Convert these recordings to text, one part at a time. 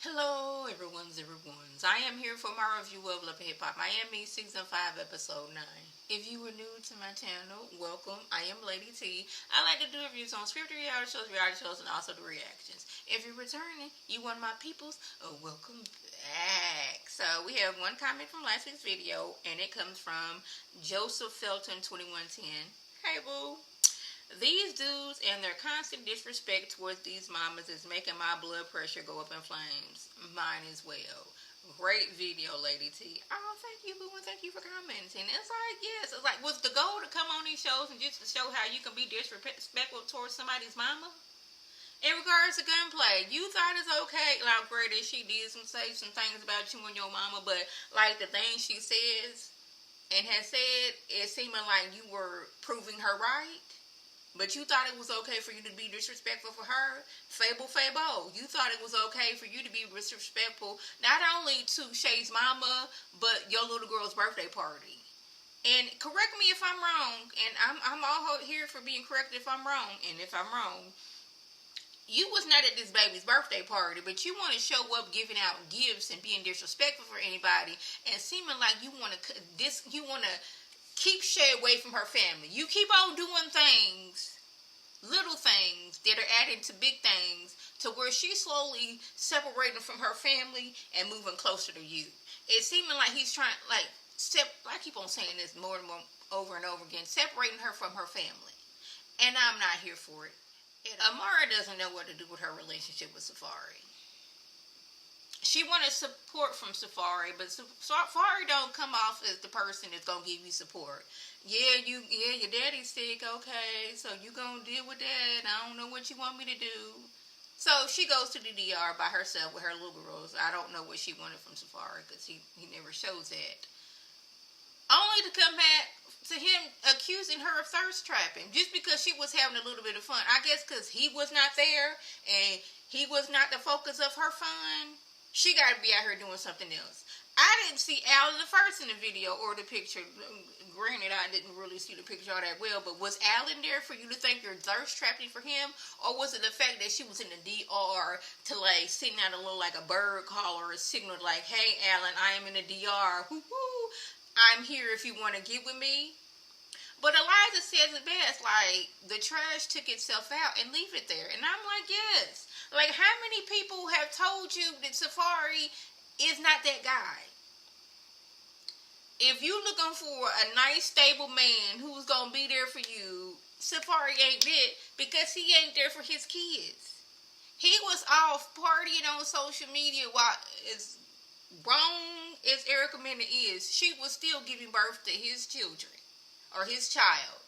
Hello, everyone's. I am here for my review of Love and Hip Hop Miami Season 5, Episode 9. If you are new to my channel, welcome. I am Lady T. I like to do reviews on scripted reality shows, and also do reactions. If you're returning, you one of my peoples, welcome back. So, we have one comment from last week's video, and it comes from Joseph Felton 2110. Hey, boo. These dudes and their constant disrespect towards these mamas is making my blood pressure go up in flames. Mine as well. Great video, Lady T. Oh, thank you, boo, and thank you for commenting. It's like, yes, it's like, was the goal to come on these shows and just to show how you can be disrespectful towards somebody's mama? In regards to gunplay, you thought it's okay. Like, granted, she did say some things about you and your mama, but like the things she says and has said, it seeming like you were proving her right. But you thought it was okay for you to be disrespectful for her? Fable. You thought it was okay for you to be disrespectful not only to Shay's mama, but your little girl's birthday party. And correct me if I'm wrong, and I'm all here for being corrected if I'm wrong. And if I'm wrong, you was not at this baby's birthday party, but you want to show up giving out gifts and being disrespectful for anybody, and seeming like you want to keep Shay away from her family. You keep on doing things, little things that are added to big things, to where she's slowly separating from her family and moving closer to you. It's seeming like he's trying, I keep on saying this more and more over and over again, separating her from her family. And I'm not here for it. Amara doesn't know what to do with her relationship with Safari. She wanted support from Safari, but Safari don't come off as the person that's gonna give you support. Your daddy's sick, okay, so you gonna deal with that. I don't know what you want me to do. So she goes to the DR by herself with her little girls. I don't know what she wanted from Safari because he never shows that. Only to come back to him accusing her of thirst trapping just because she was having a little bit of fun. I guess because he was not there and he was not the focus of her fun. She got to be out here doing something else. I didn't see Alan the first in the video or the picture. Granted, I didn't really see the picture all that well, but was Alan there for you to think you're thirst trapping for him? Or was it the fact that she was in the DR to like sitting out a little like a bird call or a signal like, hey, Alan, I am in the DR. Woo-hoo. I'm here if you want to get with me. But Eliza says it best, like, the trash took itself out and leave it there. And I'm like, yes. Like, how many people have told you that Safari is not that guy? If you looking for a nice, stable man who's going to be there for you, Safari ain't it because he ain't there for his kids. He was off partying on social media while, as wrong as Erica Mena is, she was still giving birth to his children. Or his child.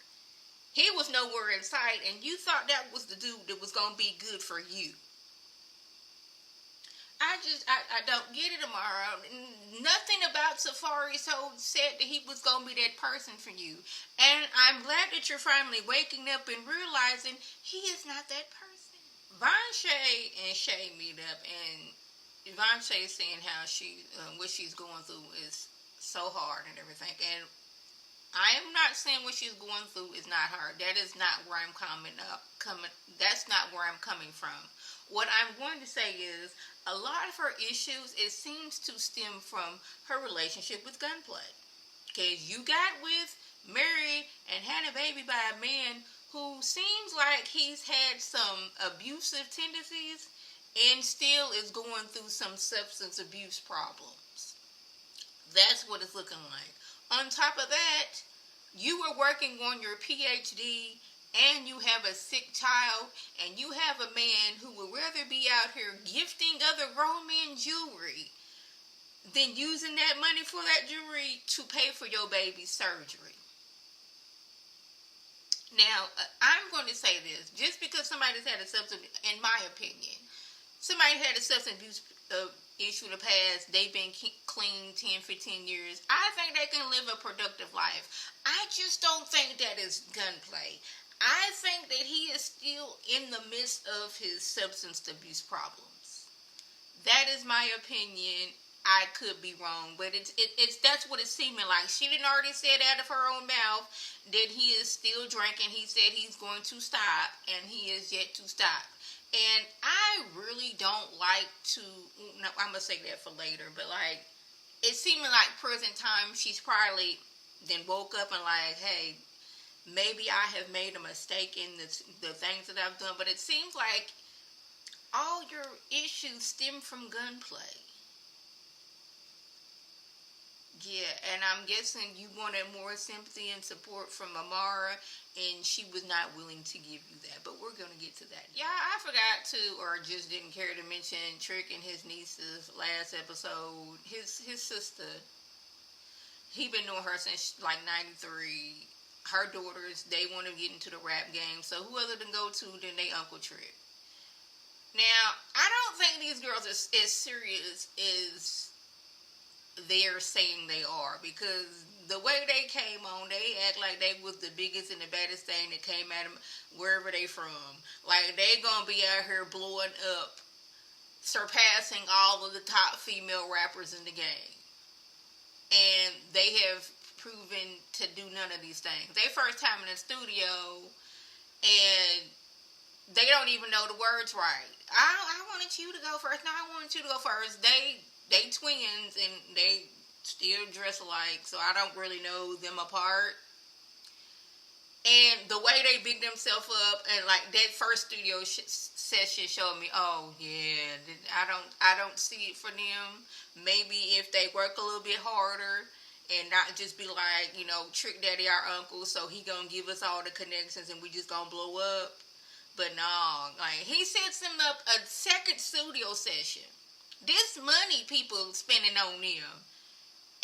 He was nowhere in sight, and you thought that was the dude that was going to be good for you. I don't get it, Amara. Nothing about Safari said that he was going to be that person for you. And I'm glad that you're finally waking up and realizing he is not that person. Von'Shay and Shay meet up, and Von'Shay is saying how what she's going through is so hard and everything. And I am not saying what she's going through is not hard. That is not where I'm that's not where I'm coming from. What I'm going to say is a lot of her issues, it seems to stem from her relationship with Gunplay. Because you got with, married, and had a baby by a man who seems like he's had some abusive tendencies and still is going through some substance abuse problems. That's what it's looking like. On top of that, you were working on your PhD and you have a sick child and you have a man who would rather be out here gifting other grown men jewelry than using that money for that jewelry to pay for your baby's surgery. Now, I'm going to say this. Just because somebody's had a substance, in my opinion, somebody had a substance abuse issue in the past, they've been clean 10, 15 years, I think they can live a productive life. I just don't think that is Gunplay. I think that he is still in the midst of his substance abuse problems. That is my opinion. I could be wrong, but it's that's what it's seeming like. She didn't already say it out of her own mouth that he is still drinking. He said he's going to stop, and he is yet to stop. And I really don't like to, no, I'm going to say that for later, but like, it seeming like present time, she's probably then woke up and like, hey, maybe I have made a mistake in the things that I've done, but it seems like all your issues stem from gunplay. Yeah, and I'm guessing you wanted more sympathy and support from Amara, and she was not willing to give you that. But we're gonna get to that. Yeah, I forgot to, or just didn't care to mention Trick and his nieces last episode. His sister, he been knowing her since like '93. Her daughters, they want to get into the rap game. So who other than go to than they Uncle Trick? Now, I don't think these girls are as serious as they're saying they are, because the way they came on, they act like they was the biggest and the baddest thing that came at them wherever they from. Like they gonna be out here blowing up, surpassing all of the top female rappers in the game, and they have proven to do none of these things. They first time in the studio, and they don't even know the words right. I wanted you to go first. No, I wanted you to go first. They twins and they still dress alike, so I don't really know them apart. And the way they big themselves up, and like that first studio session showed me, oh yeah, I don't see it for them. Maybe if they work a little bit harder and not just be like, you know, Trick Daddy our uncle, so he gonna give us all the connections and we just gonna blow up. But no, like he sets them up a second studio session. This money people spending on them,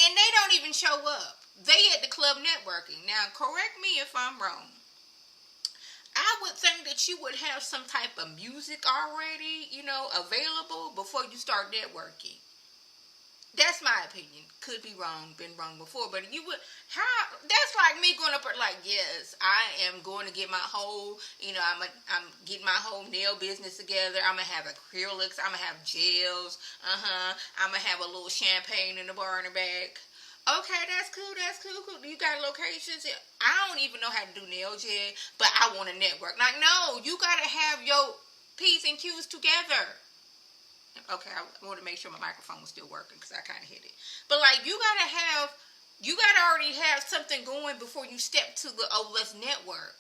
and they don't even show up. They at the club networking. Now, correct me if I'm wrong. I would think that you would have some type of music already, you know, available before you start networking. That's my opinion. Could be wrong, been wrong before, but you would, how, that's like me going up there like, yes, I am going to get my whole, you know, I'm getting my whole nail business together. I'm going to have acrylics. I'm going to have gels. I'm going to have a little champagne in the bar in the back. Okay, that's cool. Cool. You got locations? I don't even know how to do nails yet, but I want to network. Like, no, you got to have your P's and Q's together. Okay, I want to make sure my microphone was still working because I kind of hit it. But like, you gotta already have something going before you step to the, oh, let's network.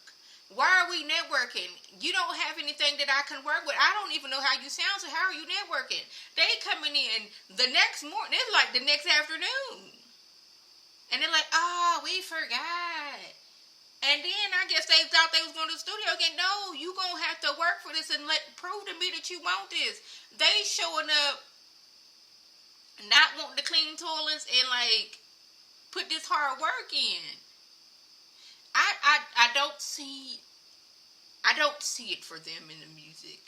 Why are we networking? You don't have anything that I can work with. I don't even know how you sound, so how are you networking? They coming in the next morning, it's like the next afternoon. And they're like, oh, we forgot. And then I guess they thought they was going to the studio again. No, you going to have to work for this and prove to me that you want this. They showing up not wanting to clean toilets and like put this hard work in. I don't see it for them in the music.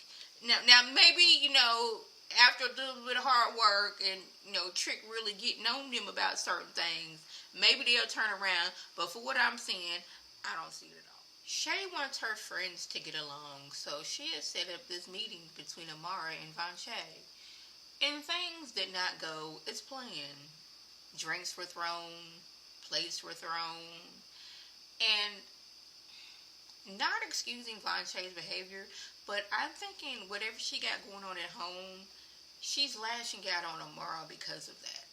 Now maybe, you know, after a little bit of hard work and, you know, Trick really getting on them about certain things, maybe they'll turn around. But for what I'm seeing, I don't see it at all. Shay wants her friends to get along, so she has set up this meeting between Amara and Von'Shay. And things did not go as planned. Drinks were thrown, plates were thrown, and not excusing Von'Shay's behavior, but I'm thinking whatever she got going on at home, she's lashing out on Amara because of that.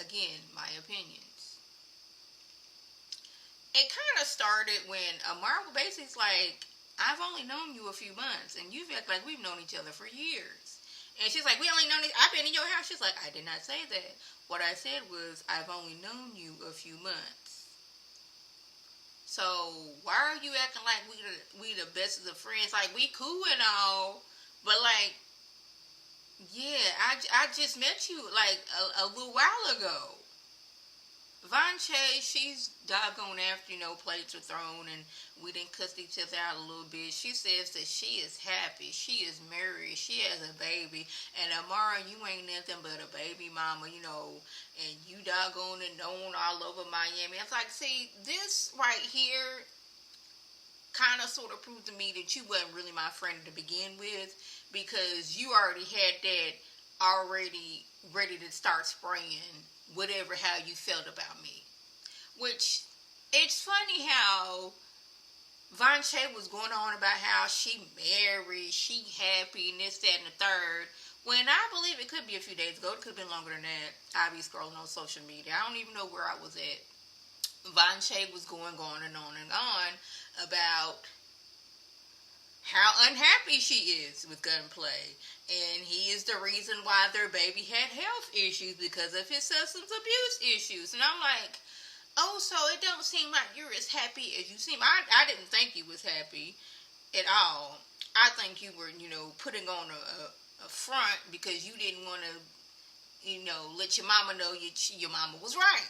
Again, my opinions. It kind of started when Amara basically's like, I've only known you a few months, and you've act like we've known each other for years. And she's like, we only known, I've been in your house. She's like, I did not say that. What I said was, I've only known you a few months. So why are you acting like we the best of the friends? Like, we cool and all, but like, yeah, I just met you like a little while ago. Von'Shay, she's doggone after, you know, plates were thrown and we didn't cuss each other out a little bit. She says that she is happy, she is married, she has a baby, and Amara, you ain't nothing but a baby mama, you know, and you doggone and known all over Miami. I was like, see, this right here kind of sort of proved to me that you wasn't really my friend to begin with, because you already had that already ready to start spraying whatever how you felt about me. Which, it's funny how Von Shay was going on about how she married, she happy, and this, that, and the third. When I believe it could be a few days ago, it could have been longer than that. I be scrolling on social media. I don't even know where I was at. Von Shay was going on and on and on about how unhappy she is with Gunplay. And he is the reason why their baby had health issues because of his substance abuse issues. And I'm like, oh, so it don't seem like you're as happy as you seem. I didn't think you was happy at all. I think you were, putting on a front because you didn't want to, let your mama know your mama was right.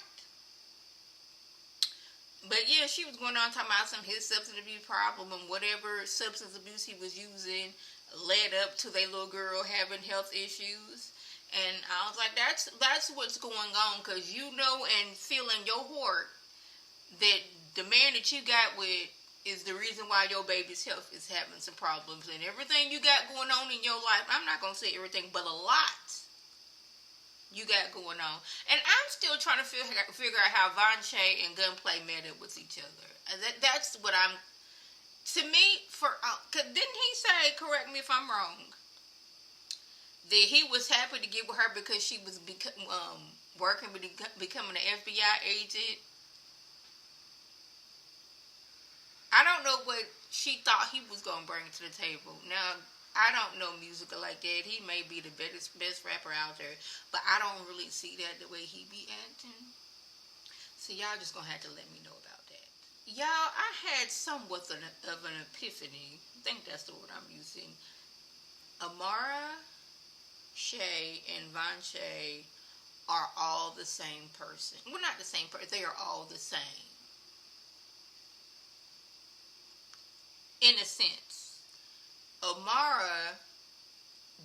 But yeah, she was going on talking about his substance abuse problem and whatever substance abuse he was using led up to their little girl having health issues. And I was like, that's what's going on, because and feel in your heart that the man that you got with is the reason why your baby's health is having some problems. And everything you got going on in your life, I'm not going to say everything, but a lot you got going on. And I'm still trying to figure out how Von Shay and Gunplay met up with each other. And that's what I'm, to me, didn't he say, correct me if I'm wrong, that he was happy to get with her because she was working with becoming an FBI agent? I don't know what she thought he was going to bring to the table. Now, I don't know music like that. He may be the best rapper out there, but I don't really see that the way he be acting. So y'all just going to have to let me know about that. Y'all, I had somewhat of an epiphany. I think that's the word I'm using. Amara, Shay, and Von Shay are all the same person. Well, not the same person. They are all the same. In a sense. Amara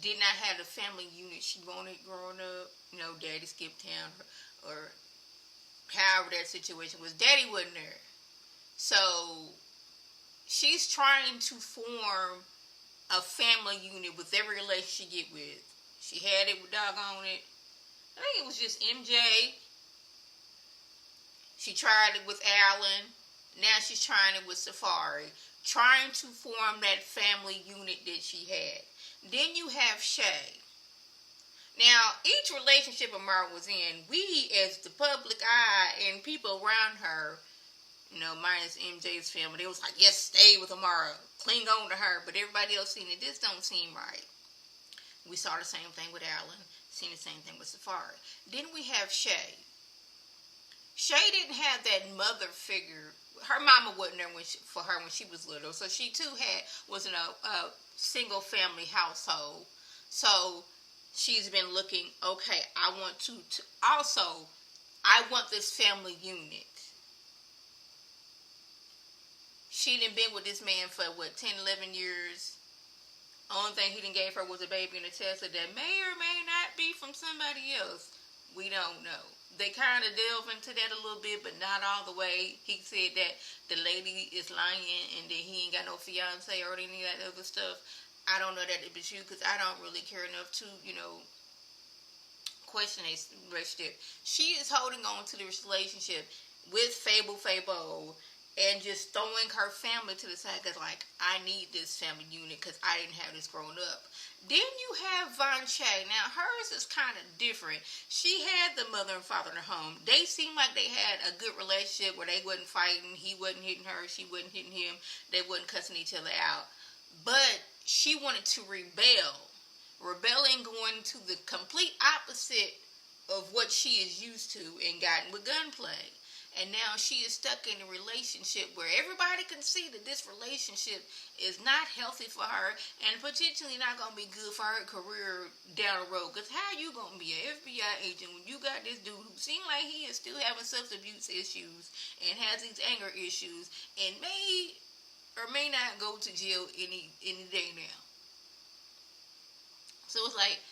did not have the family unit she wanted growing up. Daddy skipped town or however that situation was. Daddy wasn't there. So she's trying to form a family unit with every relationship she get with. She had it with doggone it. I think it was just MJ. She tried it with Alan. Now she's trying it with Safari. Trying to form that family unit that she had. Then you have Shay. Now, each relationship Amara was in, we as the public eye and people around her, minus MJ's family, they was like, yes, stay with Amara, cling on to her, but everybody else seen it, this don't seem right. We saw the same thing with Alan, seen the same thing with Safari. Then we have Shay. Shay didn't have that mother figure. Her mama wasn't there for her when she was little, so she too was in a single family household. So she's been looking, okay, I want this family unit. She done been with this man for 10, 11 years. Only thing he done gave her was a baby and a Tesla that may or may not be from somebody else. We don't know. They kind of delve into that a little bit, but not all the way. He said that the lady is lying and that he ain't got no fiance or any of that other stuff. I don't know that it was true because I don't really care enough to, question a relationship. She is holding on to the relationship with Fabo and just throwing her family to the side because, I need this family unit because I didn't have this growing up. Then you have Von Shay. Now, hers is kind of different. She had the mother and father in her home. They seemed like they had a good relationship where they wasn't fighting. He wasn't hitting her. She wasn't hitting him. They wasn't cussing each other out. But she wanted to rebel. Rebelling, going to the complete opposite of what she is used to and gotten with Gunplay. And now she is stuck in a relationship where everybody can see that this relationship is not healthy for her and potentially not going to be good for her career down the road. Because how you going to be an FBI agent when you got this dude who seems like he is still having substance abuse issues and has these anger issues and may or may not go to jail any day now. So it's like,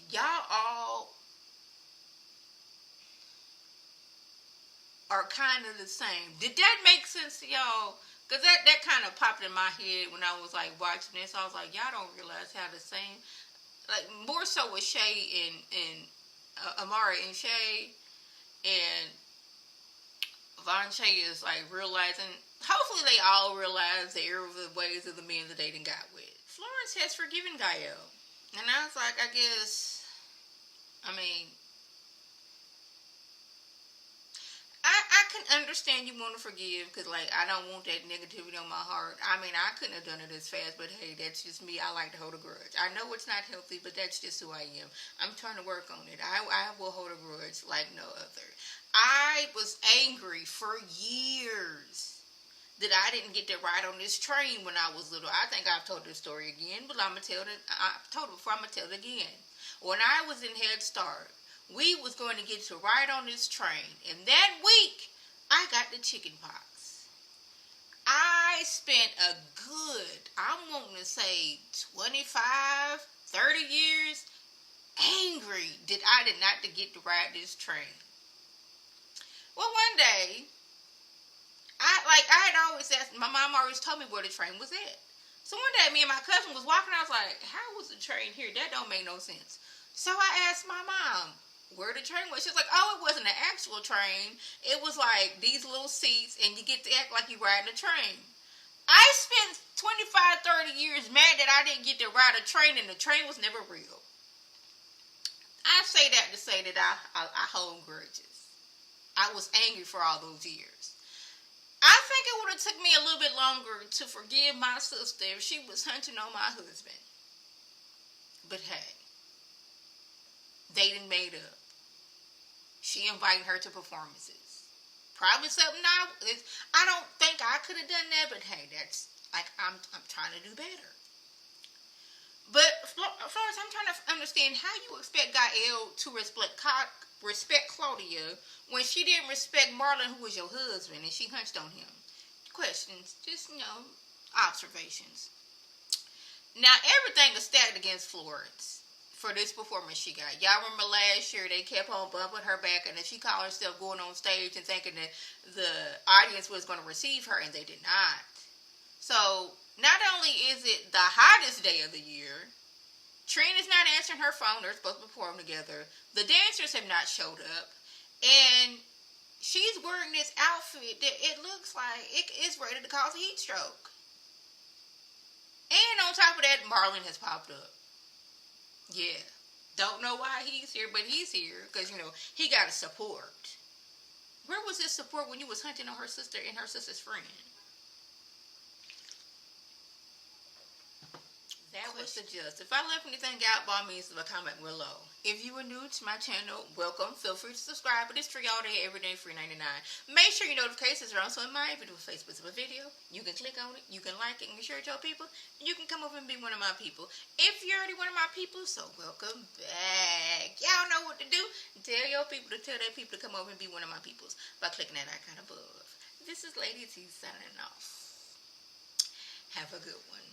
y'all all are kind of the same. Did that make sense to y'all? Because that kind of popped in my head when I was watching this. I was like, y'all don't realize how the same, more so with Shay and Amara and Shay, and Von Shay is realizing hopefully they all realize the error of the ways of the men that they done got with. Florence has forgiven Gael. And I was like, I mean, I can understand you want to forgive because, like, I don't want that negativity on my heart. I mean, I couldn't have done it as fast, but hey, that's just me. I like to hold a grudge. I know it's not healthy, but that's just who I am. I'm trying to work on it. I will hold a grudge like no other. I was angry for years that I didn't get to ride on this train when I was little. I think I've told this story again, but I'm going to tell it. I've told it before, I'm going to tell it again. When I was in Head Start, we was going to get to ride on this train, and that week I got the chicken pox. I spent a good, I'm wanting to say 25, 30 years angry that I did not get to ride this train. Well, one day, I had always asked, my mom always told me where the train was at. So one day, me and my cousin was walking, I was like, how was the train here? That don't make no sense. So I asked my mom where the train was. She was like, oh, it wasn't an actual train. It was like these little seats, and you get to act like you're riding a train. I spent 25, 30 years mad that I didn't get to ride a train, and the train was never real. I say that to say that I hold grudges. I was angry for all those years. I think it would have took me a little bit longer to forgive my sister if she was hunting on my husband. But hey, they done made up. She invited her to performances. Probably something I don't think I could have done that, but hey, that's like I'm trying to do better. But Florence, I'm trying to understand how you expect Gael to respect Claudia when she didn't respect Marlon, who was your husband, and she hunched on him. Questions, just observations. Now everything is stacked against Florence for this performance she got. Y'all remember last year they kept on bumping her back, and then she called herself going on stage and thinking that the audience was going to receive her, and they did not. So not only is it the hottest day of the year, Trina's not answering her phone. They're supposed to perform together. The dancers have not showed up, and she's wearing this outfit that it looks like it is ready to cause a heat stroke. And on top of that, Marlon has popped up. Yeah. Don't know why he's here, but he's here because, he got a support. Where was his support when you was hunting on her sister and her sister's friend? That was the gist. If I left anything out, by all means, leave a comment below. If you are new to my channel, welcome. Feel free to subscribe. But it's free all day, every day, free $99. Make sure your notifications are on so it might, if you do a Facebook of a video, you can click on it, you can like it, and share it to your people. You can come over and be one of my people. If you're already one of my people, so welcome back. Y'all know what to do. Tell your people to tell their people to come over and be one of my peoples by clicking that icon above. This is Lady T signing off. Have a good one.